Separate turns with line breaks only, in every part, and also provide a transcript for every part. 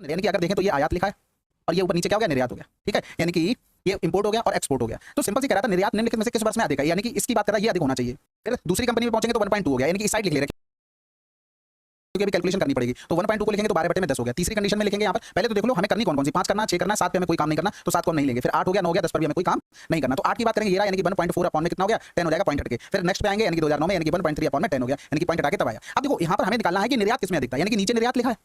यानी कि अगर देखें तो ये आयात लिखा है और ये ऊपर नीचे क्या हो गया, निर्यात हो गया। ठीक है, यानी कि ये इंपोर्ट हो गया और एक्सपोर्ट हो गया। तो सिंपल सी कह रहा था निर्यात निम्नलिखित में से किस वर्ष में अधिक है, यानी कि इसकी बात कर रहा है ये अधिक होना चाहिए। फिर दूसरी कंपनी में पहुंचेंगे तो 1.2 हो गया, यानी कि इस साइड लिख ले रहे हैं क्योंकि अभी कैलकुलेशन करनी पड़ेगी। तो 1.2 को लिखेंगे तो 12 बटे में 10 हो गया। तीसरी कंडीशन में लिखेंगे यहाँ पर पहले तो देख लो हमें करनी कौन कौन सी, 5 करना, 6 करना, 7 पे हमें कोई काम नहीं करना, तो 7 को हम नहीं लेंगे। फिर 8 हो गया, 9 हो गया, 10 पर भी हमें कोई काम नहीं करना। तो 8 की बात करेंगे, ये रहा, यानी कि 1.4 अपॉन में कितना हो गया, 10 हो जाएगा, पॉइंट हटके। फिर नेक्स्ट पे आएंगे, यानी कि 2009 में, यानी कि 1.3 अपॉन में 10 हो गया, यानी कि पॉइंट हटा के तब आया। अब देखो यहाँ पर हमें निकालना है कि निर्यात किसमें अधिक था, यानी कि नीचे निर्यात लिखा है।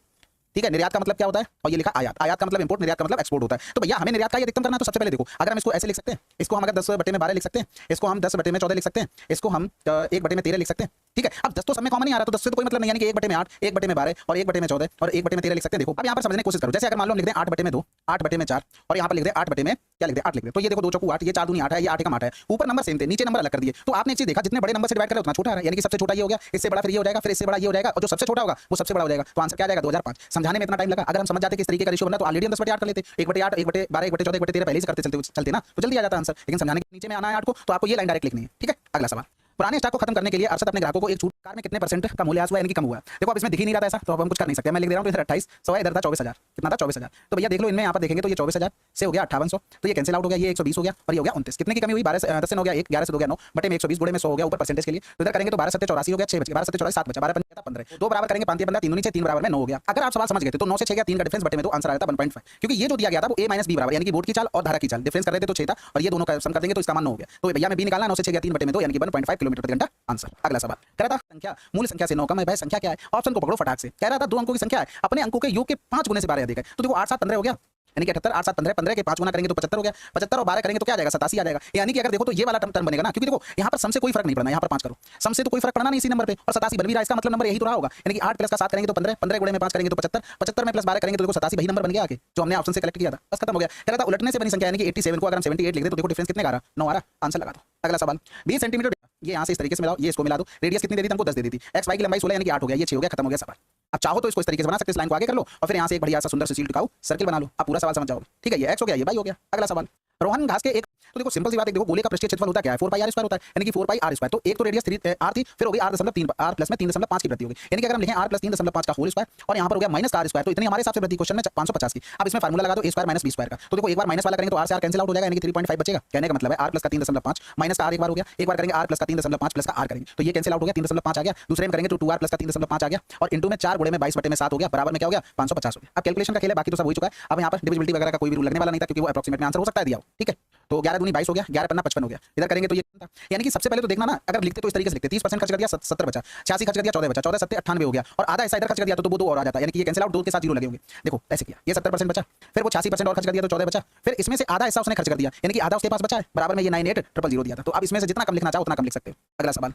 ठीक है, निर्यात का मतलब क्या होता है, और ये लिखा आयात, आयात का मतलब इंपोर्ट, निर्यात का मतलब एक्सपोर्ट होता है। तो भैया हमें निर्यात का ये अधिकतम करना है। तो सबसे पहले देखो, अगर हम इसको ऐसे लिख सकते हैं, इसको हम अगर 10 बटे में 12 लिख सकते हैं, इसको हम 10 बटे में 14 लिख सकते हैं, इसको हम 1 बटे में 13 लिख सकते हैं। ठीक है, अब 10 तो सब में कॉमन नहीं आ रहा, तो 10 से तो कोई मतलब नहीं, यानी कि 1 बटे में 8, 1 बटे में 12 और 1 बटे में 14 और 1 बटे में 13 लिख सकते हैं। देखो अब यहाँ पर समझने की कोशिश करो, जैसे अगर मान लो हम लिख दें 8 बटे में 2, 8 बटे में 4 और यहाँ पर लिख दें 8 बटे में क्या लिख दें, 8 लिख दें। तो ये देखो 2 चौकू 8, ये 4 दूनी 8 है, ये 8 एकम 8 है। ऊपर नंबर सेम थे, नीचे नंबर अलग कर दिए। तो आपने एक चीज देखा, जितने बड़े नंबर से डिवाइड कर रहे हो उतना छोटा आ रहा है, यानी कि सबसे छोटा ये हो गया, इससे बड़ा फिर ये हो जाएगा, फिर इससे बड़ा ये हो जाएगा, और जो सबसे छोटा होगा वो सबसे बड़ा हो जाएगा। तो आंसर क्या आ जाएगा, 2005। समझाने में इतना टाइम लगा, अगर हम समझ जाते किस तरीके का रेशियो बनना, तो ऑलरेडी हम 10 बटे 8 कर लेते, 1 बटे 8, 1 बटे 12, 1 बटे 14, 1 बटे 13 पहले से करते चलते ना, तो जल्दी आ जाता आंसर। लेकिन समझाने के नीचे में आना है 8 को, तो आपको ये लाइन डायरेक्ट लिखनी है। ठीक है, अगला सवाल, पुराने स्टॉक को खत्म करने के लिए अरशद अपने ग्राहकों को एक छूट कार में कितने परसेंट का मूल्यह्रास हुआ, यानी कि कम हुआ। देखो अब इसमें दिख ही नहीं रहा था ऐसा, तो अब हम कुछ कर नहीं सकते। मैं लिख दे रहा हूं, इधर 28 सौ, इधर था 24,000, कितना था 24,000। तो भैया देख लो, इनमें यहाँ पर देखेंगे तो ये 24,000 से हो गया 5800, तो ये कैंसिल आउट हो गया, ये 120 हो गया और ये हो गया 29। कितने की कमी हुई, 10 से 9 गया 1, 11 से 2 गया 9, बटे में 120 गुणे में 100 हो गया ऊपर परसेंटेज के लिए। तो इधर करेंगे तो 12 7 84 हो गया, 6 बचे, 12 7 84 7 बचा, 12 5 15, 2 बराबर करेंगे 5 15, 3 नीचे 3 बराबर में 9 हो गया। अगर आप सवाल समझ गए थे तो 9 से 6 गया, 3 का डिफरेंस बटे में 2, आंसर आया था 1.5, क्योंकि ये जो दिया गया था वो a - b बराबर, यानी कि बोर्ड की चाल और धारा की चाल डिफरेंस कर रहे थे तो 6 था, और ये दोनों का सम कर देंगे तो इसका मान 9 हो गया। तो भैया में b निकालना, 9 से 6 गया 3 बटे में 2, यानी कि 1.5 किलोमीटर प्रति घंटा आंसर। अगला सवाल कह रहा था संख्या मूल संख्या से 9 कम है, भाई संख्या क्या है, ऑप्शन को पकड़ो फटाक से। कह रहा था 2 अंकों की संख्या है, अपने अंकों के योग के 5 गुने से 12 अधिक है। तो देखो 8 7 15 हो गया, यानी कि 78, 8 7 15, 15 के 5 गुना करेंगे तो 75 हो गया, 75 और 12 करेंगे तो क्या आ जाएगा, 87 आ जाएगा। यानी कि अगर देखो तो ये वाला टर्म बनेगा ना, क्योंकि देखो यहाँ पर सम से कोई फर्क नहीं पड़ना, यहाँ पर 5 करो, सम से तो कोई फर्क पड़ना नहीं इसी नंबर पे, और 87 बन भी रहा है, इसका मतलब नंबर यही तो रहा होगा। यानी कि 8 प्लस का 7 करेंगे तो 15, 15 गुणे में 5 करेंगे तो 75, 75 में प्लस 12 करेंगे तो देखो 87 वही नंबर बन गया आगे, जो हमने ऑप्शन से कलेक्ट किया था, बस खत्म हो गया। कह रहा था उलटने से बनी संख्या, यानी कि 87 को अगर हम 78 लिख दे तो देखो डिफरेंस कितने का आ रहा, 9 आ रहा, आंसर लगा दो। अगला सवाल 20 सेंटीमीटर, ये यहाँ से इस तरीके से मिलाओ, ये इसको मिला दो, रेडियस कितनी दे दी हमको, 10 दे दी थी, एक्स वाई की लंबाई 16 यानी कि 8 हो गया, ये 6 हो गया, खत्म हो गया सवाल। अब चाहो तो इसको इस तरीके से बना सकते, इस लाइन को आगे कर लो और फिर यहाँ से एक बढ़िया सा सुंदर सुशील टिकाऊ सर्किल बना लो, आप पूरा सवाल समझ जाओगे। ठीक है, ये एक्स हो गया, ये वाई हो गया। अगला सवाल, रोहन घास के एक, तो देखो सिंपल सी बात है, देखो गोले का पृष्ठीय क्षेत्रफल होता क्या है, 4 पाई r स्क्वायर होता है, यानी कि 4 पाई r स्क्वायर। तो एक तो रेडियस 3 r थी, फिर हो गई r.3, r प्लस में 3.5 की वृद्धि होगी, यानी कि अगर हम लिखें r प्लस 3.5 का होल स्क्वायर और यहाँ पर हो गया माइनस का r स्क्वायर, तो इतनी हमारे हिसाब से वृद्धि क्वेश्चन में 550 की। अब इसमें फार्मूला लगा दो a square minus b square का, तो देखो एक बार माइनस वाला करेंगे तो r से r कैंसिल आउट हो जाएगा, यानी कि 3.5 बचेगा। कहने का मतलब है r प्लस का 3.5 माइनस का r एक बार हो गया, एक बार करेंगे r प्लस का 3.5 प्लस का r करेंगे तो ये कैंसिल आउट हो गया, 3.5 आ गया। दूसरे में करेंगे तो 2r प्लस का 3.5 आ गया, और इंटू में 4 गुणे में 22 बटे में 7 हो गया, बराबर में क्या हो गया, 550 हो गया। अब कैलकुलेशन का खेल है, बाकी तो सब हो चुका है। अब यहाँ पर डिविजिबिलिटी वगैरह का कोई भी रूल लगने वाला नहीं था, क्योंकि वो अप्रोक्सीमेट में आंसर हो सकता है दिया हो। ठीक है, तो 11 दूनी 22 हो गया, 11 पन्ना 55 हो गया। इधर करेंगे तो ये था, यानी कि सबसे पहले तो देखना ना, अगर लिखते तो इस तरीके से लिखते, 30% खर्च कर दिया 70 बचा, 86 खर्च कर दिया 14 बचा, 14 7 98 हो गया, और आधा हिस्सा इधर खर्च कर दिया तो वो 2 और आ जाता, यानी कि ये कैंसिल आउट, 2 के साथ 0 लगे होंगे। देखो ऐसे किया, ये 70% बचा, फिर वो 86% और खर्च कर दिया तो 14 बचा, फिर इसमें से आधा हिस्सा उसने खर्च कर दिया, यानी कि आधा उसके पास बचा है, बराबर में ये 98000 दिया था। तो अब इसमें से जितना कम लिखना चाहो उतना कम लिख सकते हो। अगला सवाल,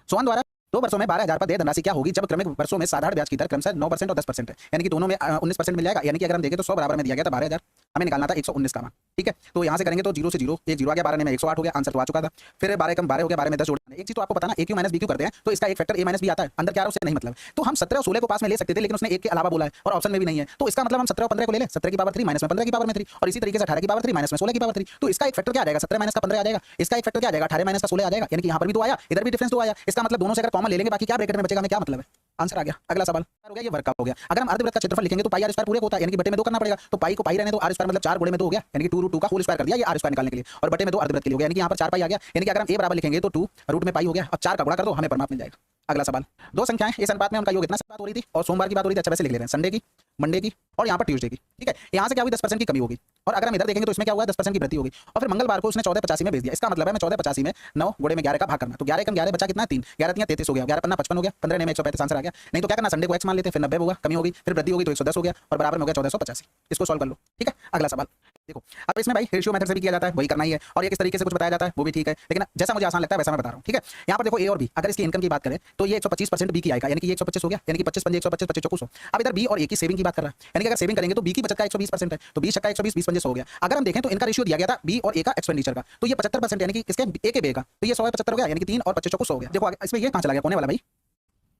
सोहन द्वारा 2 वर्षों में 12,000 पर देय धनराशि क्या होगी जब क्रमिक वर्षों में साधारण ब्याज की दर क्रमशः 9% और 10% है, यानी कि दोनों में 19% मिल जाएगा। यानी कि अगर हम देखें तो 100 बराबर में दिया गया था 12,000, हमें निकालना था 119 का मान। ठीक है, तो यहाँ से करेंगे तो 0 से 0, एक 0 आ गया, 12 में 108 हो गया, आंसर तो आ चुका था। फिर 12 कम 12 हो गया, 12 में 10 जोड़ना। एक चीज तो आपको पता ना, a q minus b q करते हैं तो इसका एक फैक्टर a माइनस b आता है, अंदर क्या आ रहा है उससे नहीं मतलब। तो हम 17 और 16 को पास में ले सकते थे, लेकिन उसने 1 के अलावा बोला है और ऑप्शन में भी नहीं है, तो इसका मतलब हम 17 और 15 को ले लें, 17 की पावर 3 माइनस में 15 की पावर में 3, और इसी तरीके से 18 की पावर 3 माइनस में 16 की पावर 3। तो इसका एक फैक्टर क्या आ जाएगा, 17 माइनस का 15 आ जाएगा, इसका एक फैक्टर क्या आ जाएगा, 18 माइनस का 16 आ जाएगा, यानी कि यहाँ पर भी 2 आया, इधर भी डिफरेंस 2 आया। इसका मतलब दोनों से अगर कॉमन ले लेंगे, बाकी क्या ब्रैकेट में बचेगा, हमें क्या मतलब है, आंसर आ गया। अगला सवाल हो गया, ये वर्क हो गया। अगर हम अर्धवृत्त का क्षेत्रफल लिखेंगे तो पाई r स्क्वायर पूरे को होता है, यानी कि बटे में 2 करना पड़ेगा, तो पाई को पाई रहने दो, r स्क्वायर मतलब 4 गुणे में 2 हो गया, यानी कि 2√2 का होल स्क्वायर कर दिया ये r स्क्वायर निकालने के लिए, और बटे में 2 अर्धवृत्त के लिए हो गया, यानी कि यहाँ पर 4 पाई आ गया। यानी कि अगर हम a बराबर लिखेंगे तो 2 रूट में पाई हो गया, और 4 का गुणा कर दो, हमें परमाप मिल जाएगा। अगला सवाल, 2 संख्याएं इस अनुपात में उनका योग इतना से बात हो रही थी, और सोमवार की बात हो रही थी, अच्छा वैसे लिख ले रहे हैं, संडे की, मंडे की, और यहाँ पर ट्यूसडे की। ठीक है, यहाँ से क्या हुई, 10% की कमी होगी, और अगर हम इधर देखेंगे तो इसमें क्या हुआ, 10% की वृद्धि होगी, और फिर मंगलवार को उसने 1485 में भेज दिया। इसका मतलब है मैं 1485 में 9 गुणे में 11 का भाग करना, तो 11 कम 11 बचा कितना, 3, 11 3 33 हो गया, 11 पन्ना 55 हो गया, 15 ने में 135 आंसर आ गया। नहीं तो क्या करना, संडे को x मान लेते, फिर 90 होगा, कमी होगी, फिर वृद्धि होगी तो 110 हो गया, और बराबर में हो गया 1485। इसको सॉल्व कर लो। ठीक है, अगला सवाल देखो, अब इसमें भाई रेशियो मेथड से भी किया जाता है, वही करना ही है, और ये किस तरीके से कुछ बताया जाता है वो भी ठीक है, लेकिन जैसा मुझे आसान लगता है वैसा मैं बता रहा हूँ। ठीक है, यहाँ पर देखो a और b, अगर इसकी इनकम की बात करें तो ये 125% b की आएगा, यानी कि 125 हो गया, यानी कि 25 पंजे 125 25 चौकूस। अब इधर b और a की सेविंग की बात कर रहा है, यानी कि अगर सेविंग करेंगे तो b की बचत का 120% है, तो 20 का 120 20 पंजे 100 हो गया। अगर हम देखें तो इनका रेशियो दिया गया था b और a का एक्सपेंडिचर का, तो ये 75%, यानी कि किसके a के b का, तो ये 100 है 75 हो गया, यानी कि 3 और 25 चौकूस हो गया। देखो इसमें ये कहाँ चला गया, कोने वाला भाई,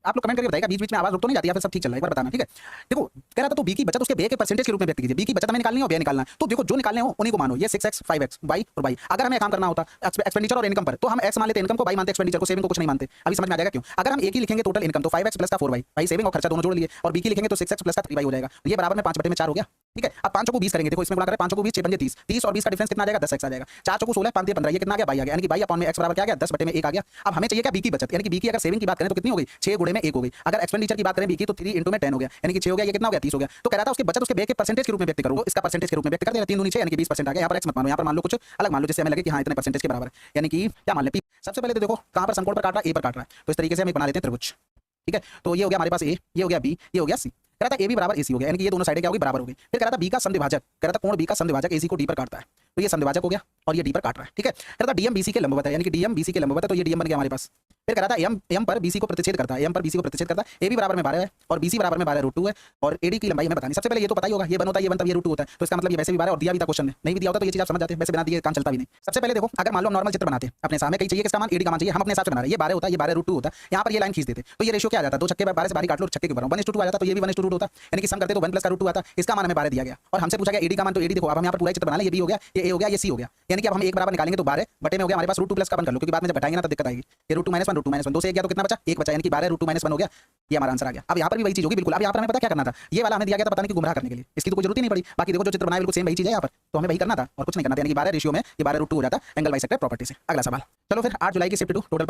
आप लोग कमेंट करके बताइएगा, बीच बीच में आवाज रुक तो नहीं जाती, या फिर सब ठीक चल रहा है, एक बार बताना, ठीक है। देखो कह रहा था तो बी की बचत उसके बे के परसेंटेज के रूप में व्यक्त कीजिए। बी की बचत हमें निकालनी है और बे निकालना है, तो देखो जो निकालने हो उन्हीं को मानो। ये 6x 5x वाई और वाई। अगर हमें काम करना होता एक्सपेंडिचर और इनकम पर, तो हम एक्स मान लेते इनकम को, वाई मानते एक्सपेंडिचर को, सेविंग को कुछ नहीं मानते। अभी समझ में आ जाएगा क्यों। अगर हम एक ही लिखेंगे टोटल इनकम, तो 5x प्लस का 4y, भाई सेविंग और खर्चा दोनों जोड़ लिए, और बी की लिखेंगे तो 6x प्लस का 3y हो जाएगा। ये बराबर में 5/4 हो गया, ठीक है। अब 5 को 20 करेंगे, देखो इसमें गुणा करें, 5 को 20 6 पंजे 30, 30 और 20 का डिफरेंस कितना आ जाएगा, 10x आ जाएगा। 4 को 16 5 15, ये कितना आ गया, y आ गया, यानी कि y अपॉन में x बराबर क्या आ गया, 10/1 आ गया। अब हमें चाहिए क्या, बी की बचत, यानी कि बी की अगर सेविंग की बात करें तो कितनी हो गई, 6 गुणे में 1 हो गई। अगर एक्सपेंडिचर की बात करें बी की, तो 3 × में 10 हो गया, यानी कि 6 हो गया, ये कितना हो गया, 30 हो गया। तो कह रहा था उसकी बचत उसके बे के परसेंटेज के रूप में व्यक्त करो, इसका परसेंटेज के रूप में व्यक्त कर देना, 3 दूनी 6 यानी कि 20% आ गया। यहाँ पर x मत मानो, यहाँ पर मान लो कुछ अलग मान लो, जिससे हमें लगे कि हाँ इतने परसेंटेज के बराबर है, यानी कि क्या मान ले पी। सबसे पहले तो देखो कहाँ पर समकोण पर काट रहा है, ए पर काट रहा है, तो इस तरीके से हम एक बना लेते हैं त्रिभुज, ठीक है। तो ये हो गया हमारे पास ए, ये हो गया बी, ये हो गया सी। कह रहा था ए बी बराबर एसी हो गया, यानी कि ये दोनों साइडें क्या हो गई, बराबर हो गई। फिर कह रहा था बी का समद्विभाजक, कह रहा था कोण बी का समद्विभाजक एसी को डी पर काटता है, तो ये समद्विभाजक हो गया और ये डी पर काट रहा है, ठीक है। कह रहा था डीएम बीसी के लंबवत है, यानी कि डीएम बीसी के लंबवत है, तो ये डीएम बन गया हमारे पास। फिर कह रहा था एम पर बीसी को प्रतिच्छेद करता है, एम पर बीसी को प्रतिच्छेद करता है। ए बी बराबर में 12 है और बीसी बराबर में 12√2 है, और एडी की लंबाई हमें बतानी। सबसे पहले ये तो पता ही होगा, ये 1 होता है, ये 1 तब ये √2 होता है, तो इसका मतलब ये वैसे भी 12 और दिया भी था क्वेश्चन में, नहीं भी दिया होता तो ये चीज आप समझ जाते हैं, वैसे बिना दिए काम चलता भी नहीं। सबसे पहले देखो, अगर मान लो नॉर्मल चित्र बनाते हैं अपने सामने, कहीं चाहिए किसका मान, एडी का मान चाहिए, हम अपने हिसाब से बना रहे हैं, ये 12 होता है, ये 12√2 होता है, यहाँ पर ये लाइन खींच देते, तो ये रेशियो क्या आ जाता, 2 छक्के 12 से 12 काट लो, छक्के के बराबर 1:2 आ जाता, तो ये भी 1:2 होता, यानी कि सम करते तो 1 + का √2 आता। इसका मान हमें 12 दिया गया और हमसे पूछा गया एडी का मान, तो एडी देखो अब हम यहाँ पर पूरा चित्र बना लें, ये बी हो गया, ये ए हो गया, ये सी हो गया, यानी कि अब हम एक बराबर निकालेंगे तो 12 बटे में हो गया हमारे पास √2 का अपन कर लो, क्योंकि बाद में जब घटाएंगे ना तब दिक्कत आएगी। ये √2 - 1 √2 - 1 2 से 1 गया तो कितना बचा, 1 बचा, यानी कि 12 √2 - 1 हो गया, ये हमारा आंसर आ गया। अब यहाँ पर भी वही चीज होगी बिल्कुल। अब यहाँ पर हमें पता क्या करना था, ये वाला हमें दिया गया था पता नहीं कि गुमराह करने के लिए, इसकी तो कोई जरूरत ही नहीं पड़ी। बाकी देखो जो चित्र बनाया बिल्कुल सेम वही चीज है यहाँ पर, तो हमें वही करना था और कुछ नहीं करना था, यानी कि 12 रेशियो में ये 12√2 हो जाता एंगल बाइसेक्टर प्रॉपर्टी से। अगला सवाल, चलो फिर 8 जुलाई की शिफ्ट 2 टोटल